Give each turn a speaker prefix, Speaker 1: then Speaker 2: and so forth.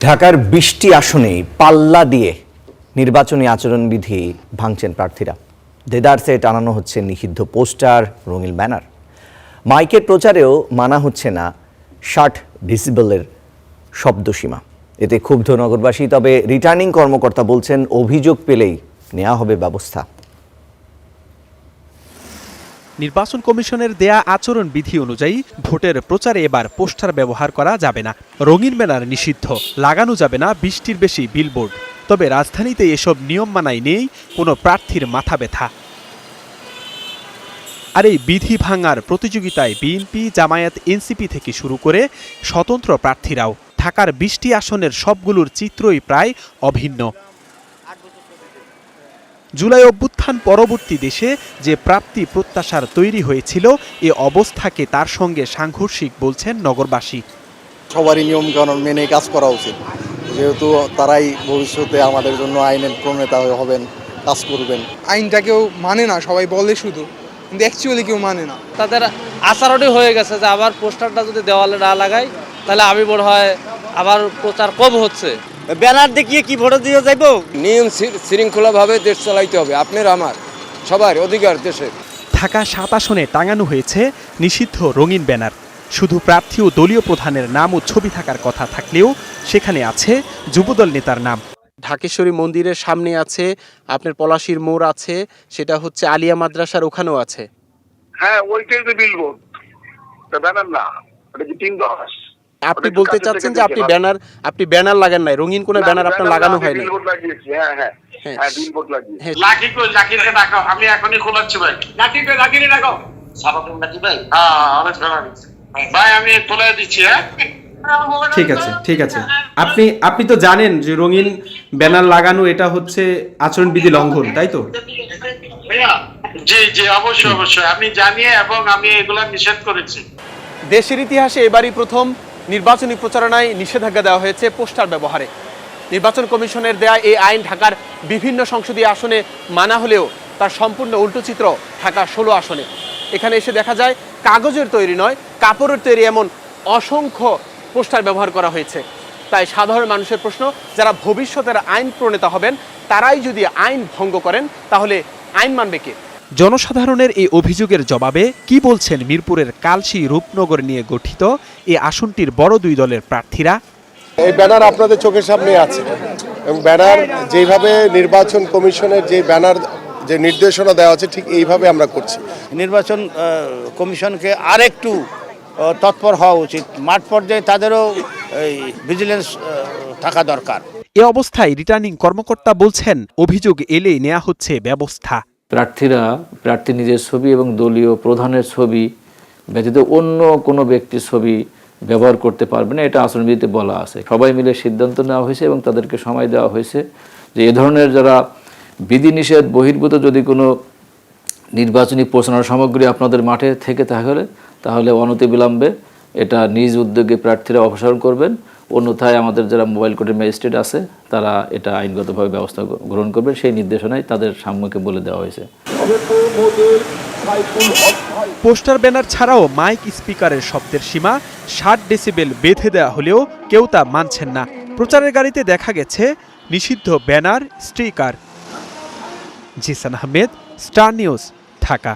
Speaker 1: ঢাকার ২০টি আসনে পাল্লা দিয়ে নির্বাচনী আচরণবিধি ভাঙছেন প্রার্থীরা। দেদারসে টানানো হচ্ছে নিষিদ্ধ পোস্টার, রঙিন ব্যানার। মাইকের প্রচারেও মানা হচ্ছে না ৬০ ডেসিবেলের শব্দসীমা। এতে ক্ষুব্ধ নগরবাসী। তবে রিটার্নিং কর্মকর্তা বলছেন, অভিযোগ পেলেই নেওয়া হবে ব্যবস্থা।
Speaker 2: নির্বাচন কমিশনের দেয়া আচরণ বিধি অনুযায়ী ভোটের প্রচারে এবার পোস্টার ব্যবহার করা যাবে না, রঙিন ব্যানার নিষিদ্ধ, লাগানো যাবে না ২০টির বেশি বিলবোর্ড। তবে রাজধানীতে এসব নিয়ম মানায় নেই কোনো প্রার্থীর মাথা ব্যথা। আর এই বিধি ভাঙার প্রতিযোগিতায় বিএনপি, জামায়াত, এনসিপি থেকে শুরু করে স্বতন্ত্র প্রার্থীরাও। ঢাকার ২০টি আসনের সবগুলোর চিত্রই প্রায় অভিন্ন। জুলাই অভ্যুত্থান পরবর্তী দেশে যে প্রাপ্তি প্রত্যাশার তৈরি হয়েছিল, এ অবস্থাকে তার সঙ্গে সাংঘর্ষিক বলছেন নগরবাসী।
Speaker 3: সবারই নিয়মকানুন মেনে কাজ করা উচিত, যেহেতু তারাই ভবিষ্যতে আমাদের জন্য আইনের প্রণেতা হবেন, কাজ করবেন।
Speaker 4: আইনটা কেউ মানে না, সবাই বলে শুধু, কিন্তু অ্যাকচুয়ালি কেউ মানে না।
Speaker 5: তাদের আচরণই হয়ে গেছে যে আবার পোস্টারটা যদি দেওয়ালে না লাগাই তাহলে আমি মনে হয় আবার প্রচার কম হচ্ছে।
Speaker 6: ব্যানার দেখিয়ে কি ভোট দিয়ে যাইব?
Speaker 7: নিয়ম শৃঙ্খলাভাবে দেশ চালাইতে হবে, আপনার আমার সবার অধিকার দেশের।
Speaker 2: ঢাকা ৭ আসনে টাঙানো হয়েছে নিষিদ্ধ রঙিন ব্যানার। শুধু প্রার্থী ও দলীয় প্রধানের নাম ও ছবি থাকার কথা থাকলেও সেখানে আছে যুবদল নেতার নাম। ঢাকেশ্বরী মন্দিরের সামনে আছে, আপনার পলাশীর মোড় আছে, সেটা হচ্ছে আলিয়া মাদ্রাসার ওখানেও আছে।
Speaker 8: হ্যাঁ, ওইটাই তো বিলবোর্ড, ব্যানার না, ওটা কি ৩-১০।
Speaker 2: আপনি বলতে চাচ্ছেন যে আপনি ব্যানার লাগান নাই, রঙিন কোনো ব্যানার আপনার লাগানো হয় না?
Speaker 8: বিলবোর্ড লাগিয়েছি, হ্যাঁ, বিলবোর্ড লাগিয়েছি। লাকি কই, লাকিকে ডাকো, আমি এখনই খোলাচ্ছি ভাই। লাকিকে ডাকো। সারাদিন নাকি ভাই? হ্যাঁ, অনেক ব্যানার দিচ্ছি ভাই, আমি খোলা দিচ্ছি। হ্যাঁ,
Speaker 9: ঠিক আছে। আপনি তো জানেন যে রঙিন ব্যানার লাগানো এটা হচ্ছে আচরণবিধি লঙ্ঘন, তাই তো?
Speaker 8: জি, অবশ্যই আমি জানি এবং আমি এগুলা নিষেধ করেছি।
Speaker 2: দেশের ইতিহাসে এবারই প্রথম নির্বাচনী প্রচারণায় নিষেধাজ্ঞা দেওয়া হয়েছে পোস্টার ব্যবহারে। নির্বাচন কমিশনের দেয়া এই আইন ঢাকার বিভিন্ন সংসদীয় আসনে মানা হলেও তার সম্পূর্ণ উল্টো চিত্র ঢাকা ১৬ আসনে। এখানে এসে দেখা যায় কাগজের তৈরি নয়, কাপড়ের তৈরি এমন অসংখ্য পোস্টার ব্যবহার করা হয়েছে। তাই সাধারণ মানুষের প্রশ্ন, যারা ভবিষ্যতের আইন প্রণেতা হবেন তারাই যদি আইন ভঙ্গ করেন তাহলে আইন মানবে কে? জনসাধারণের এই অভিযোগের জবাবে কি বলছেন মিরপুরের কালশী রূপনগর নিয়ে গঠিত এই আসনটির বড় দুই দলের প্রার্থীরা?
Speaker 3: এই ব্যানার আপনাদের চোখের সামনে আছে, এবং ব্যানার যেভাবে নির্বাচন কমিশনের যে ব্যানার যে নির্দেশনা দেওয়া আছে ঠিক এইভাবে আমরা করছি।
Speaker 6: নির্বাচন কমিশনকে আরেকটু তৎপর হওয়া উচিত। মাঠ পর্যায়ে তাদেরও ভিজিলেন্স থাকা দরকার।
Speaker 2: এ অবস্থায় রিটার্নিং কর্মকর্তা বলছেন, অভিযোগ এলেই নেওয়া হচ্ছে ব্যবস্থা।
Speaker 10: প্রার্থী নিজের ছবি এবং দলীয় প্রধানের ছবি ব্যতীত অন্য কোনো ব্যক্তির ছবি ব্যবহার করতে পারবে না, এটা আচরণবিধিতে বলা আছে। সবাই মিলে সিদ্ধান্ত নেওয়া হয়েছে এবং তাদেরকে সময় দেওয়া হয়েছে যে এ ধরনের যারা বিধিনিষেধ বহির্ভূত যদি কোনো নির্বাচনী প্রচারণা সামগ্রী আপনাদের মাঠে থেকে তাহলে অনতিবিলম্বে এটা নিজ উদ্যোগে প্রার্থীরা অপসারণ করবেন। অন্যথায় আমাদের যারা মোবাইল কোর্টের ম্যাজিস্ট্রেট আছে তারা এটা আইনগতভাবে ব্যবস্থা গ্রহণ করবে, সেই নির্দেশনাই তাদের সামনে বলে দেওয়া হয়েছে।
Speaker 2: পোস্টার ব্যানার ছাড়াও মাইক স্পিকারের শব্দের সীমা ৬০ ডেসিবেল বেঁধে দেওয়া হলেও কেউ তা মানছেন না। প্রচারের গাড়িতে দেখা গেছে নিষিদ্ধ banner, sticker. Zisan Ahmed, star news, Dhaka.